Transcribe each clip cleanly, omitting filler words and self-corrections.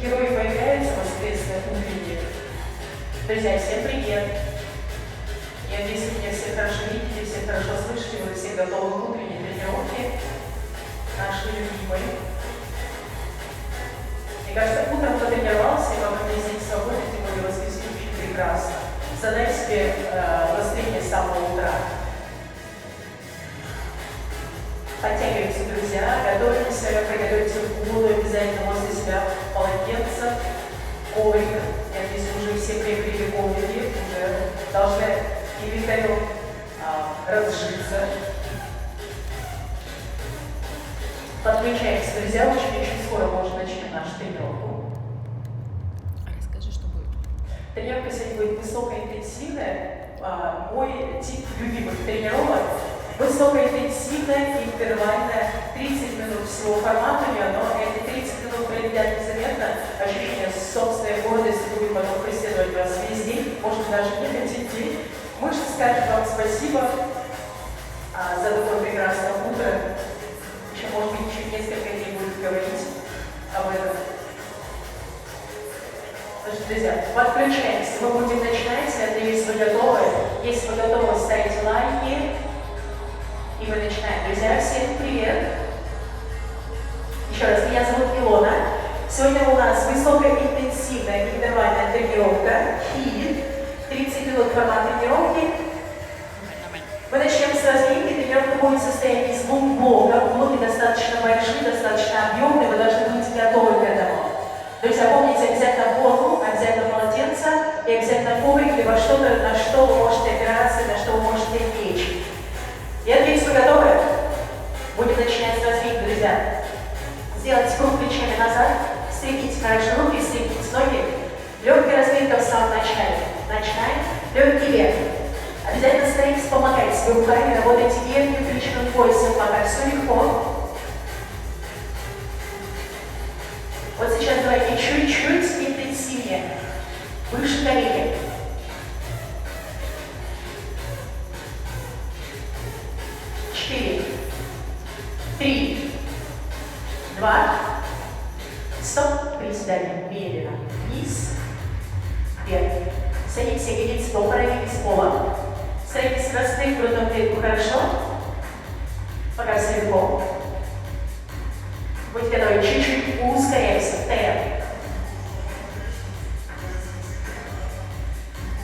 герои появляются воскресные утренние. Друзья, всем привет! Я надеюсь, вы меня все хорошо видите, все хорошо слышите, вы все готовы к утренней тренировке, наши любимые. Мне кажется, утром потренировался, и вам здесь не свободно, тем более воскресенье очень прекрасно. Задай себе настроение с самого утра. Подтягиваемся, друзья, готовимся, приготовьте воду обязательно возле себя, полотенце, коврик. Я надеюсь, уже все приобрели коврики, уже должны инвентарем разжиться. Подключаемся, друзья, очень скоро можно начать нашу тренировку. Расскажи, что будет. Тренировка сегодня будет высокоинтенсивная. Мой тип любимых тренировок – высокоинтенсивная, интервальная, 30 минут всего формата у нее, но эти 30 минут пролетят незаметно, ощущение собственной гордости будет потом преследовать вас весь день, может даже не один день. Мышцы скажут вам спасибо за такое прекрасное утро. Еще, может быть, еще несколько дней будет говорить об этом. Значит, друзья, подключаемся. Мы будем начинать. Если вы готовы, ставите лайки. И мы начинаем. Друзья, всем привет! Еще раз, меня зовут Илона. Сегодня у нас высокоинтенсивная интервальная тренировка HIIT. 30 минут формат тренировки. Мы начнем с разминки. Тренировка будет состоять из двух блоков. Блоки достаточно большие, достаточно объемные. Вы должны быть готовы к этому. Друзья, помните, обязательно воду, обязательно полотенце и обязательно коврик, либо что-то, на что вы можете опираться, на что вы можете лечь. Я надеюсь, вы готовы? Будем начинать с разминки, друзья. Сделайте круг плечами назад, стряхните хорошо руки, стряхните ноги. Легкая разминка в самом начале. Начинаем. Легкий вверх. Обязательно старайтесь помогать себе руками, работайте верхним плечевым поясом, пока все легко. Вот сейчас давайте чуть-чуть интенсивнее. Выше колени. Четыре, 3, 2, стоп, приседание, медленно, вниз, вверх. Садитесь ягодицы по параллели с полом. Старайтесь раскрыть грудную клетку хорошо, пока все легко. Будьте готовы, чуть-чуть ускоряемся, темп.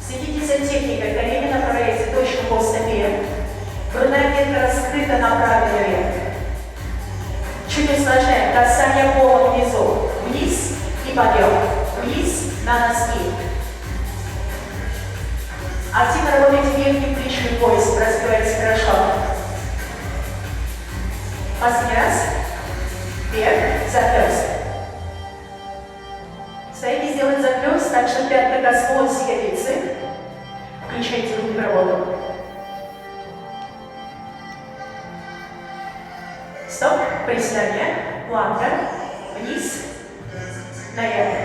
Следите за техникой, колени направляйте точно по стопе. Грудная клетка раскрыта направо и вверх. Чуть усложняем. Касание пола внизу. Вниз и подъем. Вниз на носки. Активно работайте верхним плечевым поясом. Раскрывайте хорошо. Последний раз. Вверх. Захлёст. Старайтесь сделать захлёст так, чтобы пятка коснулась ягодицы. Включайте руки в работу. Стоп, приседание, планка, вниз, наверх.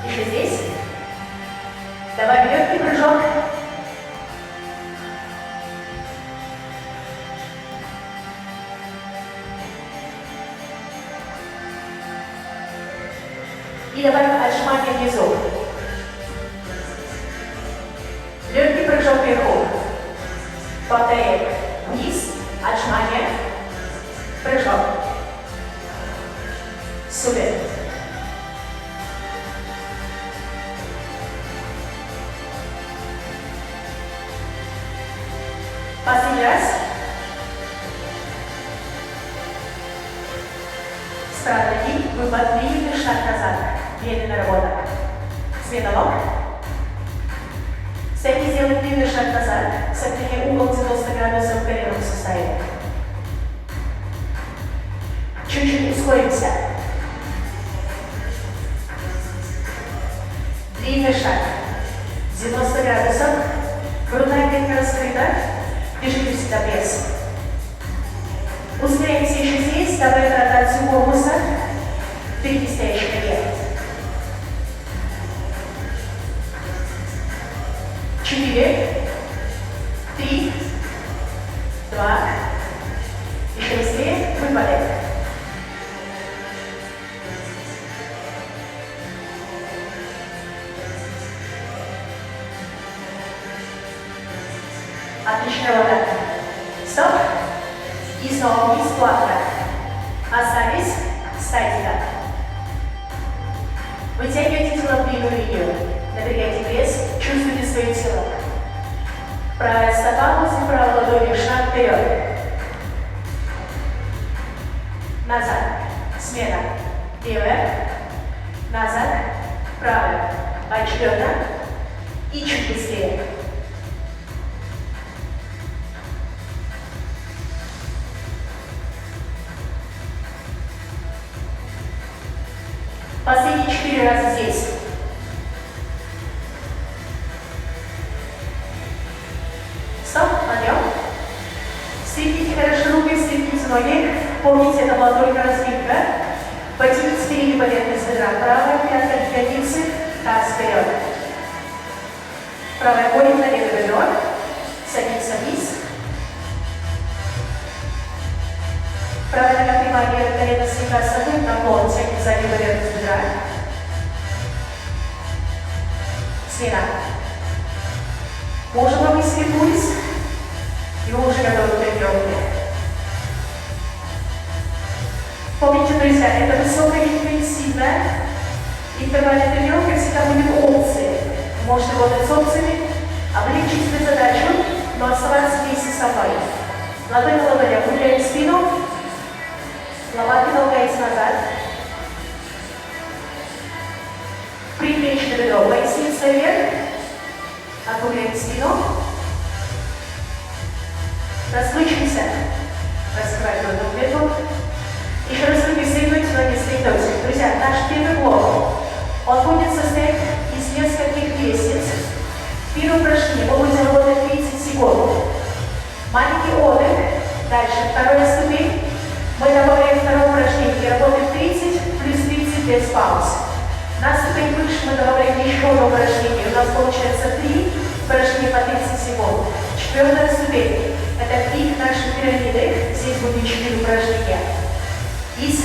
Еще здесь. Давай легкий прыжок. И добавим отжимание внизу. Легкий прыжок вверху. Повторяем. Вниз, отжимание, прыжок. Супер. Последний раз. С правой ноги выпад, длинный шаг назад. Медленная работа. Смена ног. Старайтесь сделать длинный шаг назад. Сохраняя угол 90 градусов в коленном суставе. Чуть-чуть ускоримся. Длинный шаг. 90 градусов. Грудная клетка раскрыта. Держите всегда пресс. Ускоряемся еще здесь. Добавим ротацию корпуса. Впереди стоящий наверх. 4, 2. Еще быстрее. Выпады. Отличная вода. Стоп. И снова вниз плавно. Остались. Встаньте так. Вытягивайте тело в длинную линию. Напрягайте пресс. Чувствуйте свое тело. Правая стопа возле правой ладони. Шаг вперед. Назад. Смена. Левая. Назад. Правая. Поочередно. И чуть быстрее. Последние 4 раза здесь. Стоп, подъем. Стряхните хорошо руки, стряхните ноги. Помните, это была только разминка. Потяните переднюю поверхность бедра. Правая пятка ягодицы, таз вперед. Правая ходит на левое бедро. Садится вниз. Правая нога прямая, колено слегка согнут, наклон, тянет заднюю поверхность бедра. Смена. Мы уже повысили пульс, и вы уже готовы к тренировке. Помните, друзья, это высокоинтенсивная интервальная тренировка, всегда будет опции. Вы можете работать с опциями, облегчить себе задачу, но оставаться вместе с собой. Ладонь на ладонь, округляем спину. Лопатки толкаете назад. Предплечье бедро, поясница вверх. Округляем спину. Расплющимся. Раскрываем грудную клетку. Еще раз руки согнуть, ноги согнуть. Друзья, наш первый блок, он будет состоять из нескольких лестниц. Первое упражнение мы будем работать 30 секунд. Маленький отдых. Дальше вторая ступень. Мы добавляем второе упражнение и работаем 30 плюс 30 без пауз. На ступень выше мы добавляем еще одно упражнение. У нас получается 3 упражнения по 30 секунд. Четвертая ступень. Это пик нашей пирамиды. Здесь будет 4 упражнения. Из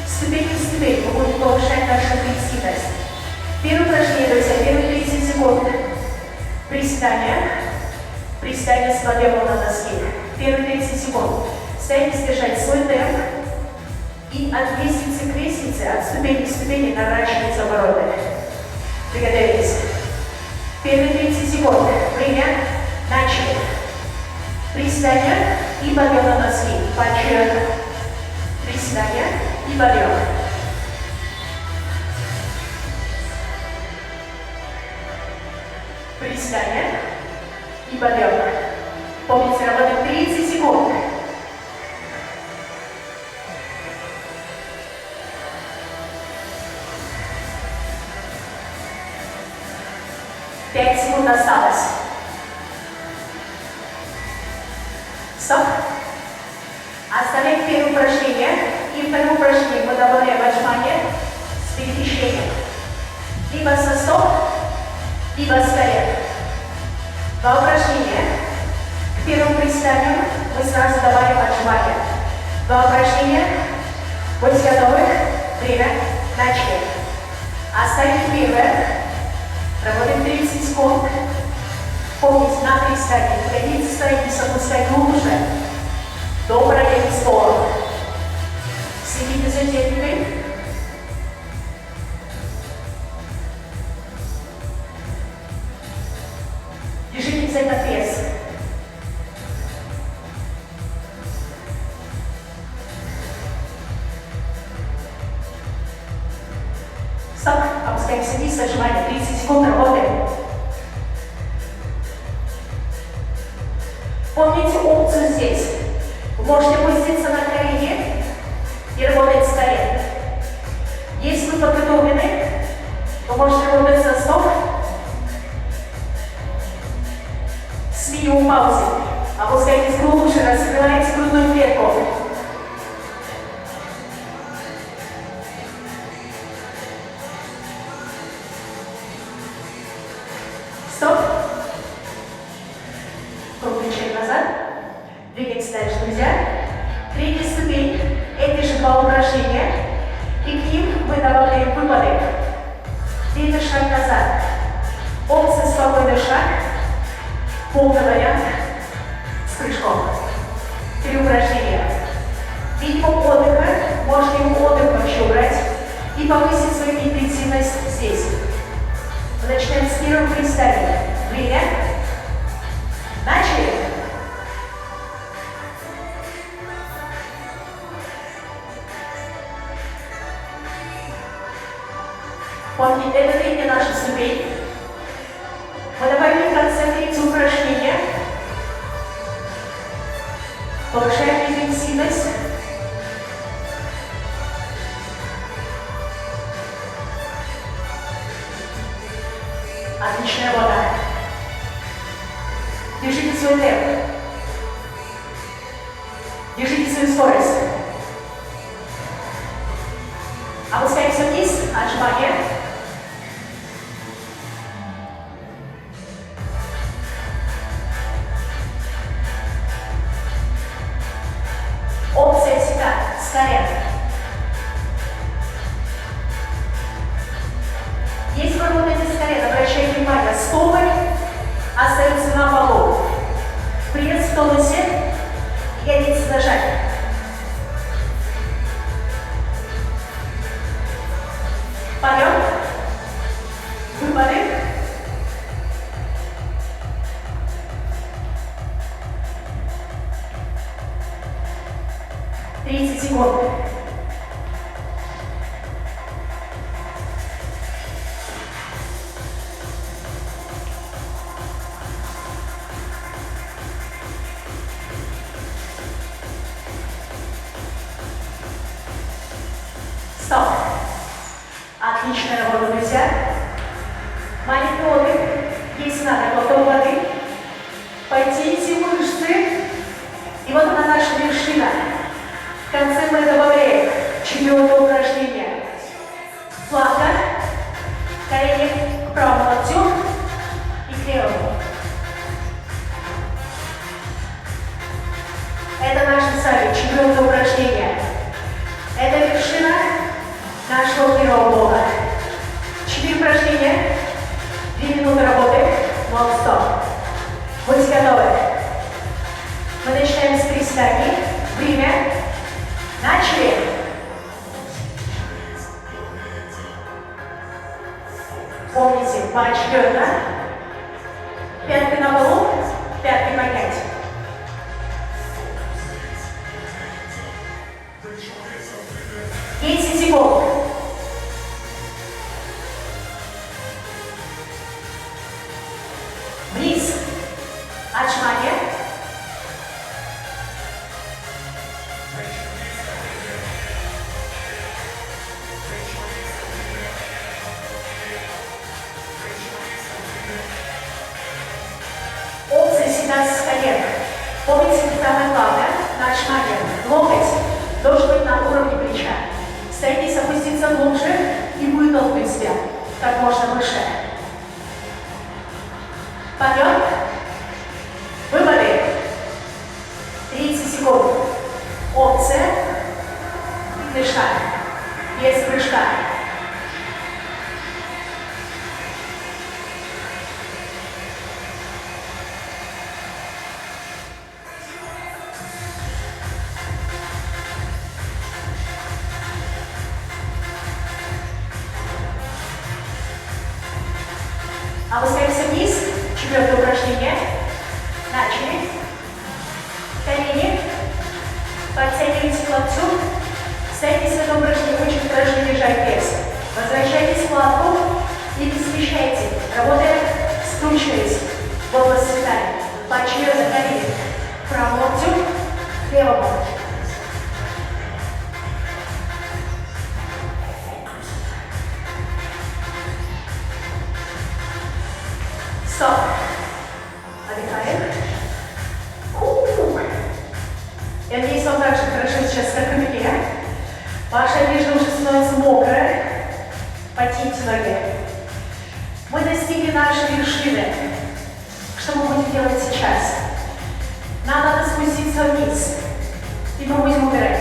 ступени в ступень мы будем повышать нашу интенсивность. Первое упражнение, друзья, первые 30 секунд. Приседания. Приседания с подъемом на носки. Первые 30 секунд. Старайтесь держать свой темп и от лестницы к лестнице, от ступени к ступени наращивать обороты. Приготовились. Первые 30 секунд. Время. Начали. Приседания и подъем на носки. Поочередно. Приседания и подъем. Приседания и подъем. Помните, работаем 30 секунд. Пять секунд осталось. Стоп. Оставляем первое упражнение. И второе упражнение мы добавляем отжимание с перемещением. Либо со стоп, либо с колен. 2 упражнения. К первому приседанию мы сразу добавим отжимание. 2 упражнения. Будьте готовы. Время. Начали. Оставим первое. Работаем 30 секунд. Помните, на приседании ягодицы старайтесь опускать глубже до параллели с полом. Следите за техникой. Держитесь за этот пресс. Стоп. Опускаемся вниз, отжимание. 30 секунд, работаем. Помните опцию здесь. Вы можете опуститься на колени и работать с колен. Если вы подготовлены, то можете работать со стоп с минимум паузы. Опускайтесь глубже, раскрывайте грудную клетку. Стоп. Круг плечей назад. Двигаемся Полный вариант с прыжком. 3 упражнения. Минимум отдыха. Можно ему отдых вообще убрать и повысить свою интенсивность здесь. Мы начинаем с первого приседания. Время. Начали. Помните, это третья наша ступень. Мы добавили в конце третье упражнение. Повышаем интенсивность. Отличная работа. Держите свой темп. Держите свою скорость. Опускаемся вниз. Отжимание. Опция всегда с колен. Если вы работаете с колен, обращайте внимание, стопы остаются на полу. Пресс в тонусе, ягодицы зажаты. Подъем. Выпады. Тридцать секунд. Стоп. Отличная работа, друзья. Маленький отдых. Если надо, глоток воды. Потяните мышцы. И вот она наша вершина. В конце мы добавляем 4-е упражнение. Планка. Колени к правому локтю и к левому. Это наше с вами 4-е упражнение. Это вершина нашего первого блока. 4 упражнения, 2 минуты работы, нон-стоп. Будьте готовы. Мы начинаем с приседаний. Время. Начали. Помните, поочередно. Пятки на полу, пятки поднять. Секунд. Вниз. Отжимание. Опция всегда с колен. Помните, самое главное, на отжимание. Локоть должен быть на уровне плеча. Старайтесь опуститься глубже и будет толкнуть себя как можно выше. Подъем. Выпады. 30 секунд. Опция. Дышать. Без прыжка. Опускаемся вниз. 4-е упражнение. Начали. Колени. Подтягивайте к локтю. Старайтесь в этом упражнении очень хорошо держать пресс. Возвращайтесь в планку и смещайте. Работаем, скручиваясь в область талии. Поочередно колени. К правому локтю, к левому. Стоп. Отдыхаем. Я надеюсь, вам так же хорошо сейчас, как и мне. Ваша одежда уже становится мокрая. Потяните ноги. Мы достигли нашей вершины. Что мы будем делать сейчас? Нам надо спуститься вниз. И мы будем убирать.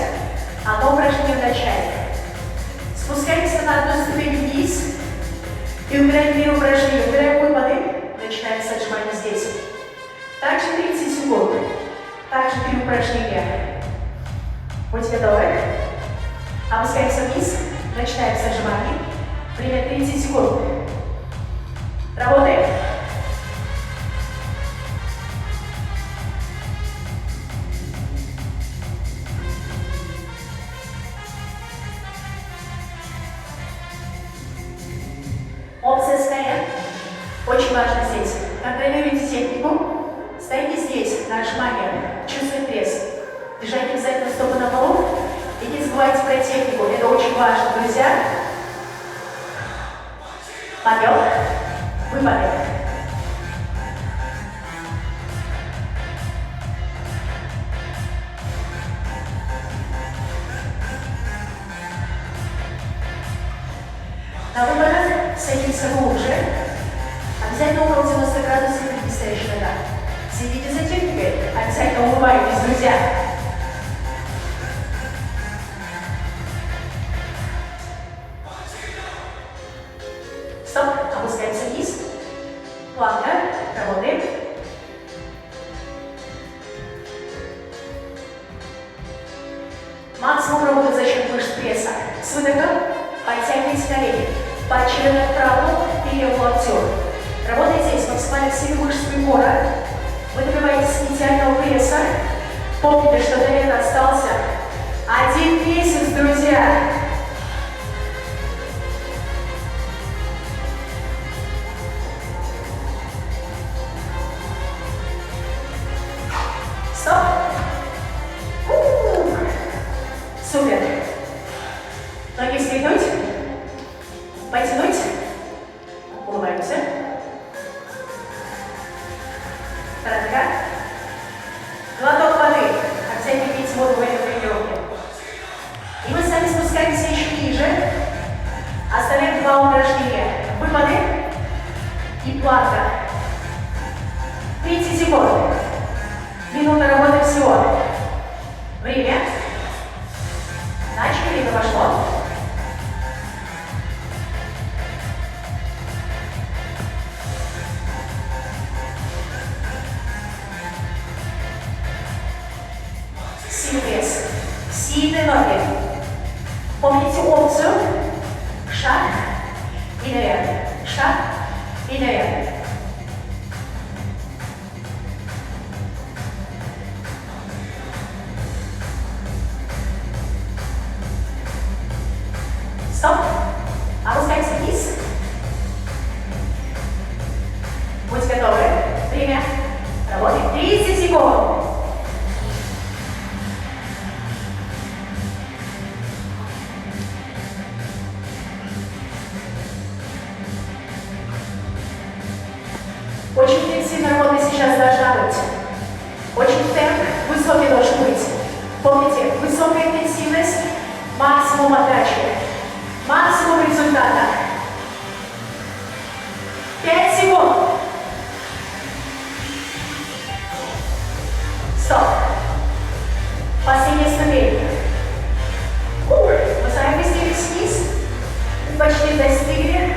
Одно упражнение в начале. Спускаемся на одну ступень вниз. И убираем 2 упражнения. Убираем выпады. Начинаем с отжимания здесь. Также 3 упражнения. Будьте готовы. Опускаемся вниз. Начинаем с отжиманий. Время 30 секунд. Работаем. Опция стоят. Очень важно здесь. Контролируйте технику. Стоите здесь на отжимание. Чувствуем пресс. Держите обязательно стопы на полу. И не забывайте про технику. Это очень важно, друзья. Подъем. Выпады. На выпадах садимся глубже. Обязательно угол 90 градусов при предстоящей нога. Следите за техникой. Обязательно улыбайтесь, друзья. Стоп. Опускаемся вниз. Плавно. Работаем. Максимум работы за счет мышц пресса. С выдохом подтягивайте колени. Поочередно вправо и левую локтю. Работайте здесь максимально всеми мышцами кора. Вы добиваетесь идеального пресса. Помните, что до этого остался 1 месяц, друзья. Стоп. Супер. Ноги скрепнуть. Потянуть. Улыбаемся. Коротко. Глоток воды. Обязательно пейте воду в этой тренировке. И мы сами спускаемся еще ниже. Оставляем 2 упражнения. Выпады и планка. 30 секунд. Минута работы всего. Время. Начали, время пошло. Сильный пресс. Сильные ноги. Помните опцию. Шаг и наверх. Шаг и наверх. Стоп. Опускаемся вниз. Будьте готовы. Время. Работаем. 30 секунд. Очень интенсивная работа сейчас должна быть. Очень темп высокий должен быть. Помните, высокая интенсивность, максимум отдачи, максимум результата. 5 секунд. Стоп. Последняя ступень. Мы с вами опустились вниз и почти достигли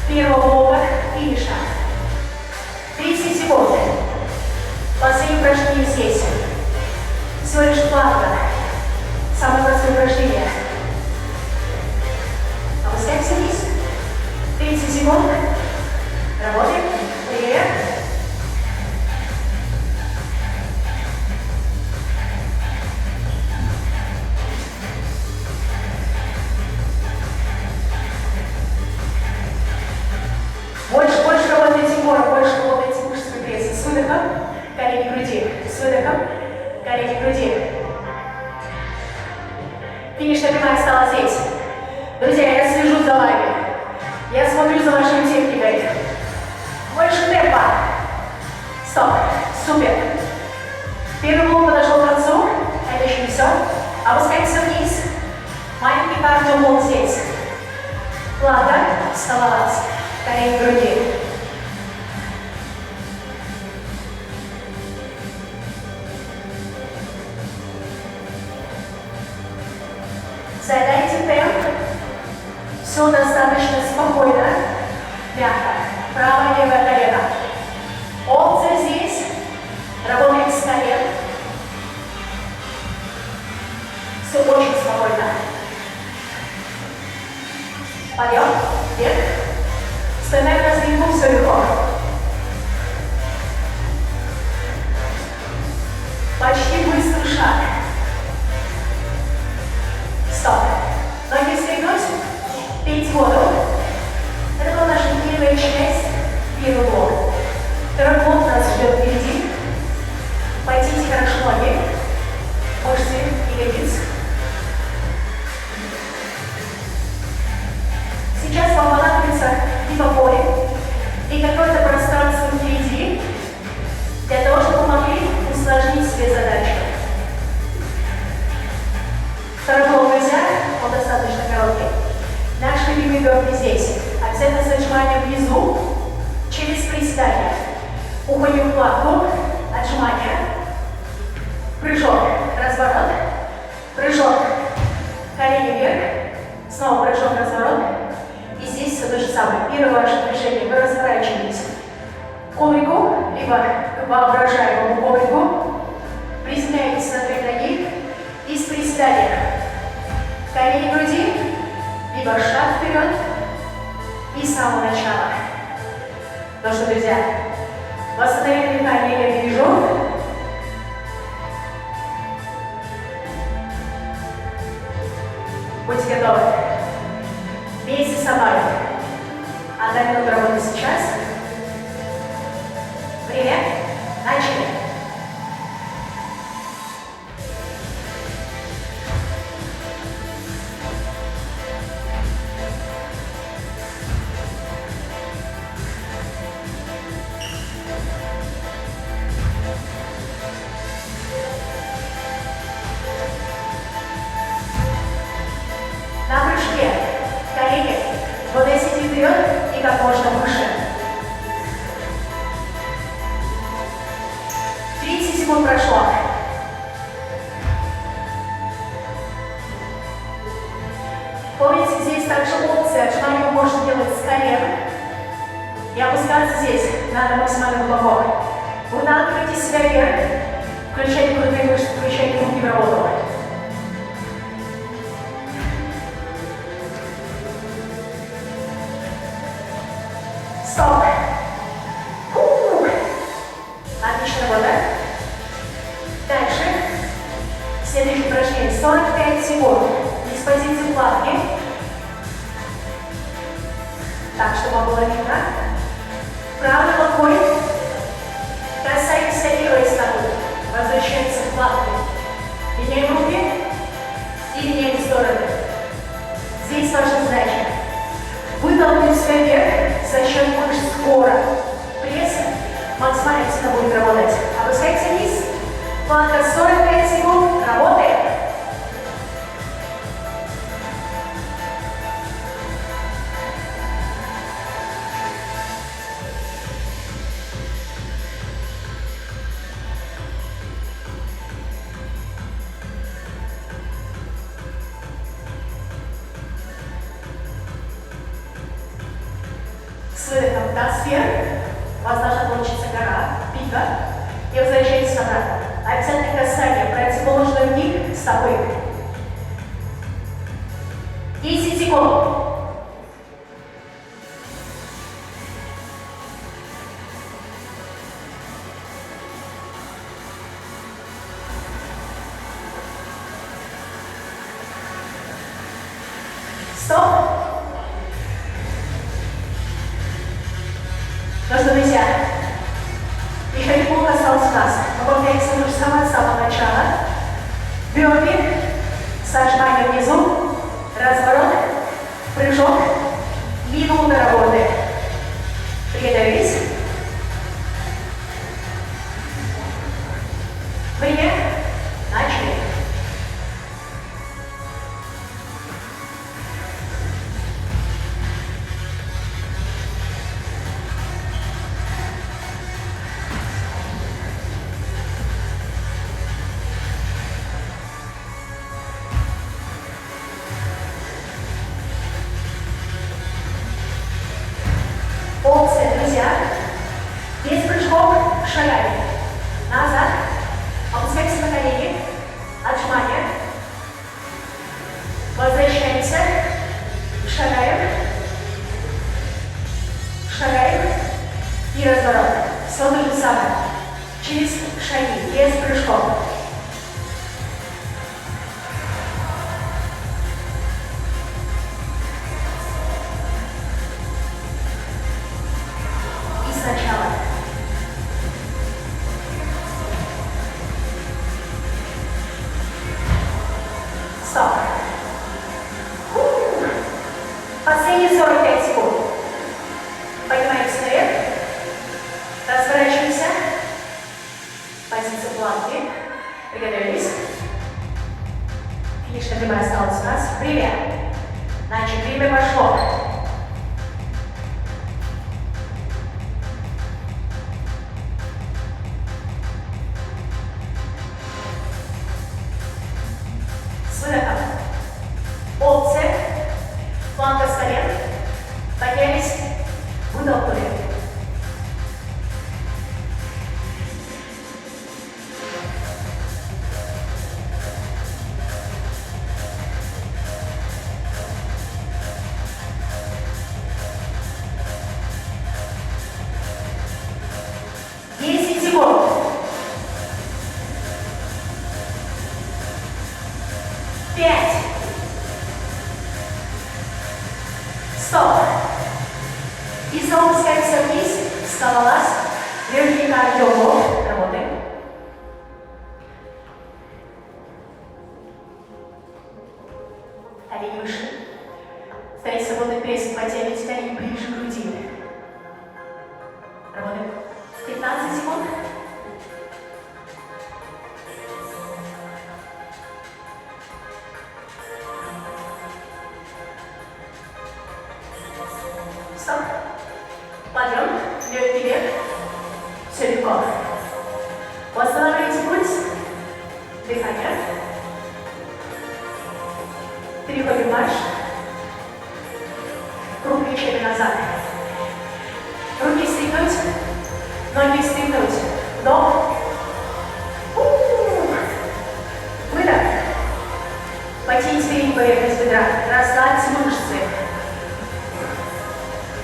первого блока финиша. 30 секунд. Последнее упражнение здесь. Всего лишь плавно. Самое простое упражнение. Опускаемся вниз. 30 секунд. Работаем. Время. Больше работайте кора, больше работайте мышцами пресса. С выдохом, колени груди. С выдохом, колени груди. Финишная прямая стала здесь. Друзья, я слежу за вами. Я смотрю за вашей техникой. Больше темпа. Стоп. Супер. Первый блок подошел к концу. Это еще не все. Опускаемся вниз. Маленький кардиоблок здесь. Плата. Вставалась. Колени груди. Задайте темп. Все достаточно спокойно, мягко. Правое, левое колено. Опция здесь. Работаем с колен. ноги, мышцы ягодиц. Сейчас вам понадобится либо поле, и какое-то пространство впереди, для того, чтобы могли усложнить себе задачу. Второй пол нельзя, он достаточно короткий. Наш любимый бедра здесь. Обязательно с отжиманием внизу, через приседание. Уходим в планку, отжимание, прыжок, разворот, прыжок, колени вверх, снова прыжок, разворот. И здесь все то же самое. Первое ваше движение, вы разворачиваетесь к коврику, либо к воображаемому коврику, приземляетесь на 3 ноги и с приседания. Колени груди, либо шаг вперед и с самого начала. Ну что, друзья, восстановить дыхание я вижу. Будьте готовы. Вместе со мной. 1 минута работы сейчас. Время. Начали. На прыжке. Колени выносите вперед и как можно выше. 30 секунд прошло. Помните, здесь также опция отжимания вы можете делать с колен и опускаться здесь, надо максимально глубоко. Выталкивайте себя вверх, включайте грудные мышцы, включайте руки в работу. Стоп. Отлично работа. Дальше. Следующее упражнение. 45 секунд. Из позиции планки. Так, чтобы вам было видно. Правой рукой касаемся левой стороны. Возвращаемся к планке. Меняем руки и меняем стороны. Здесь ваша задача. Вытолкнуть себя вверх за счет мышц кора. Пресс максимально сильно будет работать. Опускайте вниз. Планка 45 секунд. Работаем. С выдохом таз вверх, у вас должна получиться гора, пика, и возвращаетесь обратно. Обязательно касание противоположной ник стопы. 10 секунд. Стоп. Ну что, друзья, еще неплохо осталось у нас. Мы повторяем то же самое с самого начала. Бёрпи, с отжиманием внизу, разворот, прыжок, минута работы. Приготовились. Время. Начали. Опция, друзья. Без прыжков шагаем. Назад. Опускаемся на колени. Отжимание. Возвращаемся. Шагаем. Шагаем. И разворот. Все то же самое. Через шаги. Без прыжков. Сначала. Позиция планки. Приготовились. Финишная прямая осталась у нас. Привет. Значит, время пошло. С выдохом. Опция. Планка с колен. Поднялись. Выдохнули. Стоп. И снова опускаемся вниз. Скалолаз. Верхний кардиоблок. Работаем. Колени выше. Стоит свободный пресс. Потянете колени ближе к груди. Работаем. 15 секунд. Стоп. Подъем. Легкий вверх. Все легко. Восстанавливайте пульс. Дыхание. Переходим в марш. Круг плечами назад. Руки стегнуть. Ноги стегнуть. Вдох. Выдох. Потяните переднюю поверхность бедра. Расслабьте мышцы.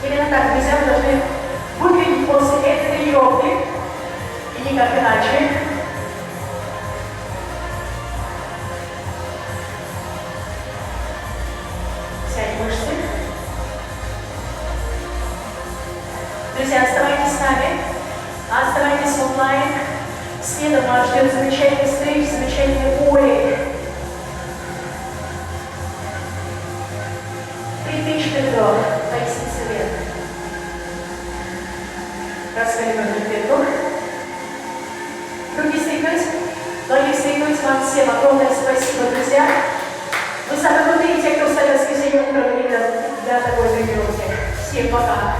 Именно так, друзья, мы должны выглядеть после этой тренировки. И никак иначе. Сядь мышцы. Друзья, оставайтесь с нами. Оставайтесь в онлайн. Следом нас ждет замечательный стрейч, замечательный Оли. Ритмичный вдох. Поясница вверх. Раскаливаем бедро. Руки стегнуть. Ноги стегнуть. Вам всем огромное спасибо, друзья. Вы самые крутые, те, кто встает в воскресенье утром для такой тренировки. Всем пока.